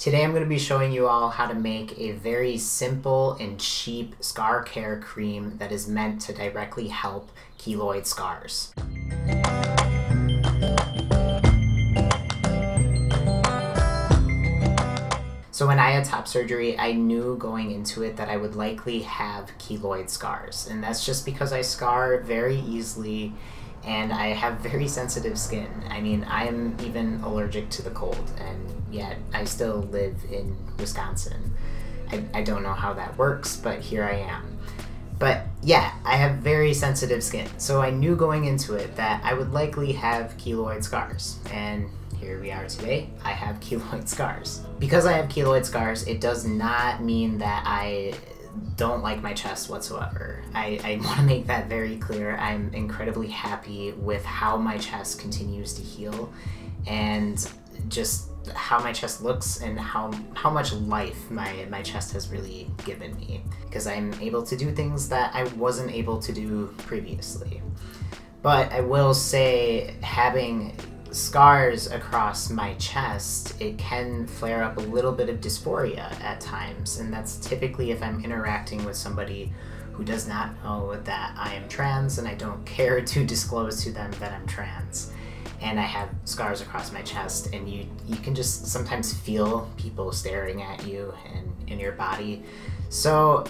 Today I'm going to be showing you all how to make a very simple and cheap scar care cream that is meant to directly help keloid scars. So when I had top surgery, I knew going into it that I would likely have keloid scars. And that's just because I scar very easily and I have very sensitive skin. I mean, I am even allergic to the cold, and yet I still live in Wisconsin. I don't know how that works, but here I am. But yeah, I have very sensitive skin. So I knew going into it that I would likely have keloid scars. And here we are today, I have keloid scars. Because I have keloid scars, it does not mean that I don't like my chest whatsoever. I want to make that very clear. I'm incredibly happy with how my chest continues to heal and just how my chest looks and how much life my chest has really given me, because I'm able to do things that I wasn't able to do previously. But I will say, having scars across my chest, it can flare up a little bit of dysphoria at times, and that's typically if I'm interacting with somebody who does not know that I am trans, and I don't care to disclose to them that I'm trans. And I have scars across my chest, and you can just sometimes feel people staring at you and in your body. So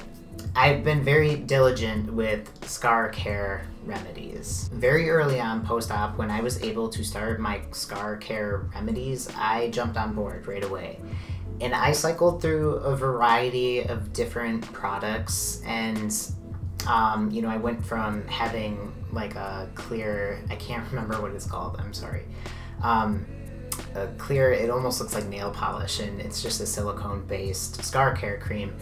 I've been very diligent with scar care remedies. Very early on post-op, when I was able to start my scar care remedies, I jumped on board right away. And I cycled through a variety of different products, and you know, I went from having like a clear, I can't remember what it's called, I'm sorry. A clear, it almost looks like nail polish, and it's just a silicone-based scar care cream.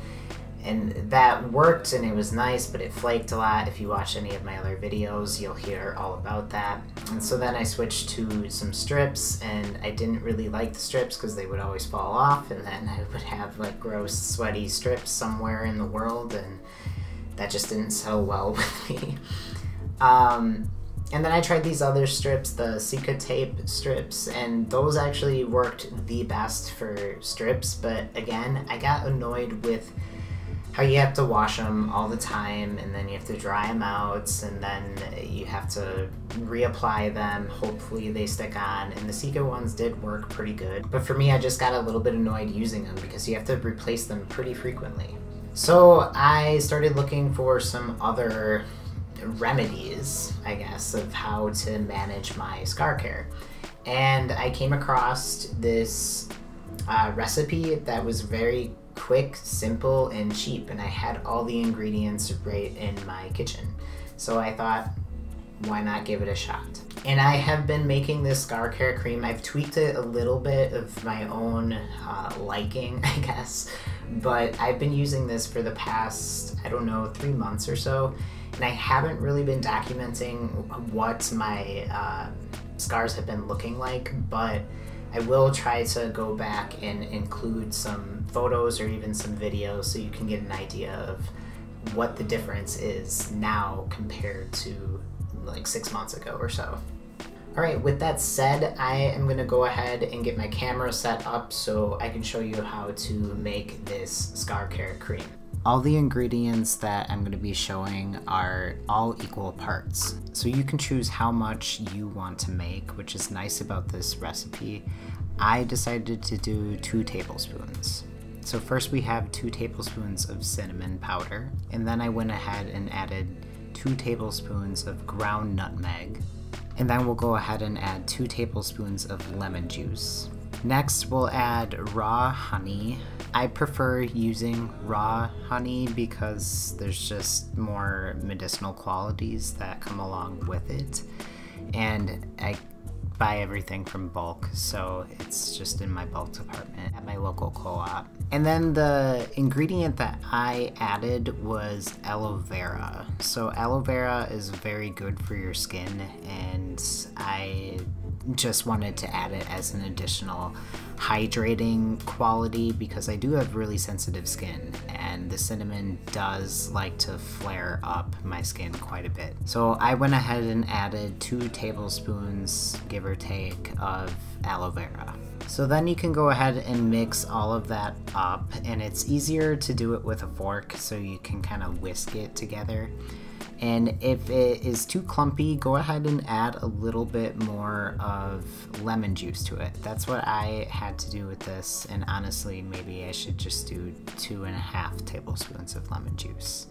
And that worked, and it was nice, but it flaked a lot. If you watch any of my other videos, you'll hear all about that. And so then I switched to some strips, and I didn't really like the strips because they would always fall off, and then I would have like gross, sweaty strips somewhere in the world, and that just didn't settle well with me. And then I tried these other strips, the Cica tape strips, and those actually worked the best for strips, but again, I got annoyed with how you have to wash them all the time, and then you have to dry them out, and then you have to reapply them. Hopefully they stick on, and the Cica ones did work pretty good. But for me, I just got a little bit annoyed using them because you have to replace them pretty frequently. So I started looking for some other remedies, I guess, of how to manage my scar care. And I came across this recipe that was very quick, simple, and cheap, and I had all the ingredients right in my kitchen. So I thought, why not give it a shot? And I have been making this scar care cream. I've tweaked it a little bit of my own liking, I guess, but I've been using this for the past, I don't know, 3 months or so, and I haven't really been documenting what my scars have been looking like, but I will try to go back and include some photos or even some videos so you can get an idea of what the difference is now compared to like 6 months ago or so. Alright, with that said, I am going to go ahead and get my camera set up so I can show you how to make this scar care cream. All the ingredients that I'm going to be showing are all equal parts, so you can choose how much you want to make, which is nice about this recipe. I decided to do 2 tablespoons. So first we have 2 tablespoons of cinnamon powder, and then I went ahead and added 2 tablespoons of ground nutmeg, and then we'll go ahead and add 2 tablespoons of lemon juice. Next, we'll add raw honey. I prefer using raw honey because there's just more medicinal qualities that come along with it. And I buy everything from bulk, so it's just in my bulk department at my local co-op. And then the ingredient that I added was aloe vera. So aloe vera is very good for your skin, and I just wanted to add it as an additional hydrating quality because I do have really sensitive skin and the cinnamon does like to flare up my skin quite a bit. So I went ahead and added 2 tablespoons, give or take, of aloe vera. So then you can go ahead and mix all of that up, and it's easier to do it with a fork so you can kind of whisk it together. And if it is too clumpy, go ahead and add a little bit more of lemon juice to it. That's what I had to do with this, and honestly, maybe I should just do 2.5 tablespoons of lemon juice.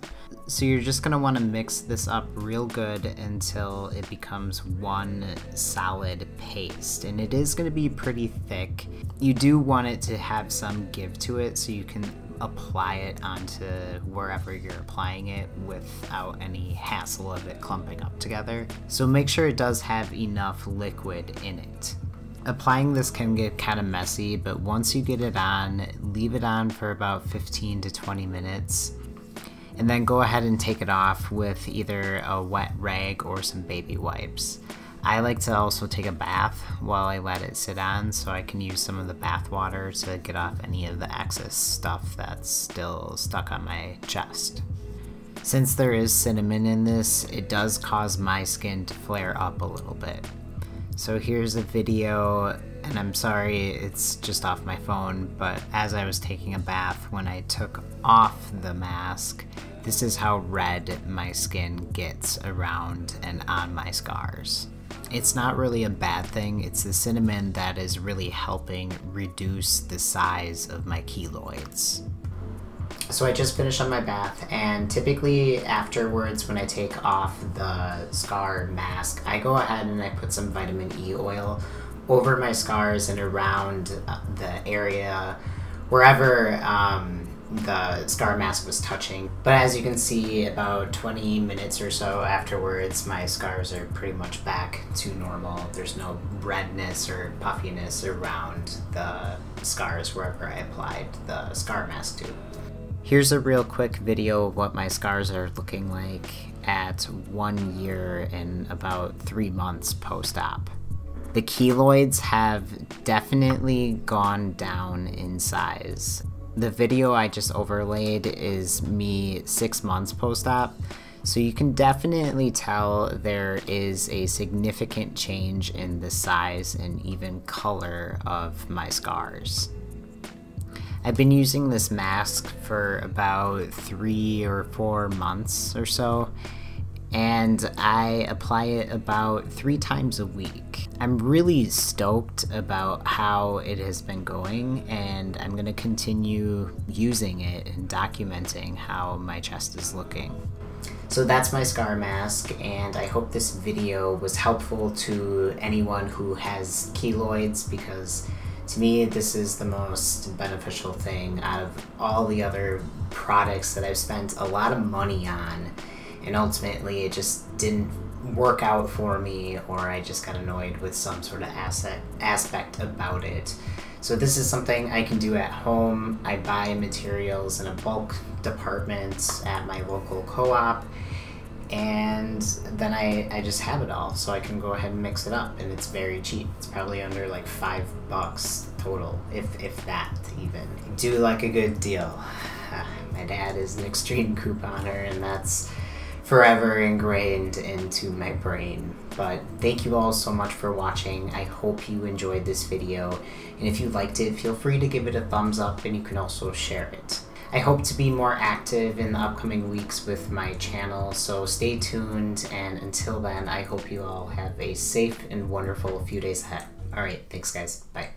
So you're just gonna wanna mix this up real good until it becomes one solid paste, and it is gonna be pretty thick. You do want it to have some give to it so you can apply it onto wherever you're applying it without any hassle of it clumping up together. So make sure it does have enough liquid in it. Applying this can get kind of messy, but once you get it on, leave it on for about 15 to 20 minutes. And then go ahead and take it off with either a wet rag or some baby wipes. I like to also take a bath while I let it sit on so I can use some of the bath water to get off any of the excess stuff that's still stuck on my chest. Since there is cinnamon in this, it does cause my skin to flare up a little bit. So here's a video, and I'm sorry it's just off my phone, but as I was taking a bath when I took off the mask, this is how red my skin gets around and on my scars. It's not really a bad thing, it's the cinnamon that is really helping reduce the size of my keloids. So I just finished on my bath, and typically afterwards when I take off the scar mask, I go ahead and I put some vitamin E oil over my scars and around the area wherever the scar mask was touching. But as you can see, about 20 minutes or so afterwards, my scars are pretty much back to normal. There's no redness or puffiness around the scars wherever I applied the scar mask to. Here's a real quick video of what my scars are looking like at 1 year and about 3 months post-op. The keloids have definitely gone down in size. The video I just overlaid is me 6 months post-op, so you can definitely tell there is a significant change in the size and even color of my scars. I've been using this mask for about 3 or 4 months or so, and I apply it about 3 times a week. I'm really stoked about how it has been going, and I'm going to continue using it and documenting how my chest is looking. So that's my scar mask, and I hope this video was helpful to anyone who has keloids, because to me this is the most beneficial thing out of all the other products that I've spent a lot of money on, and ultimately it just didn't work out for me, or I just got annoyed with some sort of aspect about it. So this is something I can do at home. I buy materials in a bulk department at my local co-op, and then I just have it all, so I can go ahead and mix it up, and it's very cheap. It's probably under like $5 total, if that even. Do like a good deal. My dad is an extreme couponer, and that's forever ingrained into my brain. But thank you all so much for watching. I hope you enjoyed this video, and if you liked it, feel free to give it a thumbs up, and you can also share it. I hope to be more active in the upcoming weeks with my channel, so stay tuned, and until then, I hope you all have a safe and wonderful few days ahead. Alright, thanks guys. Bye.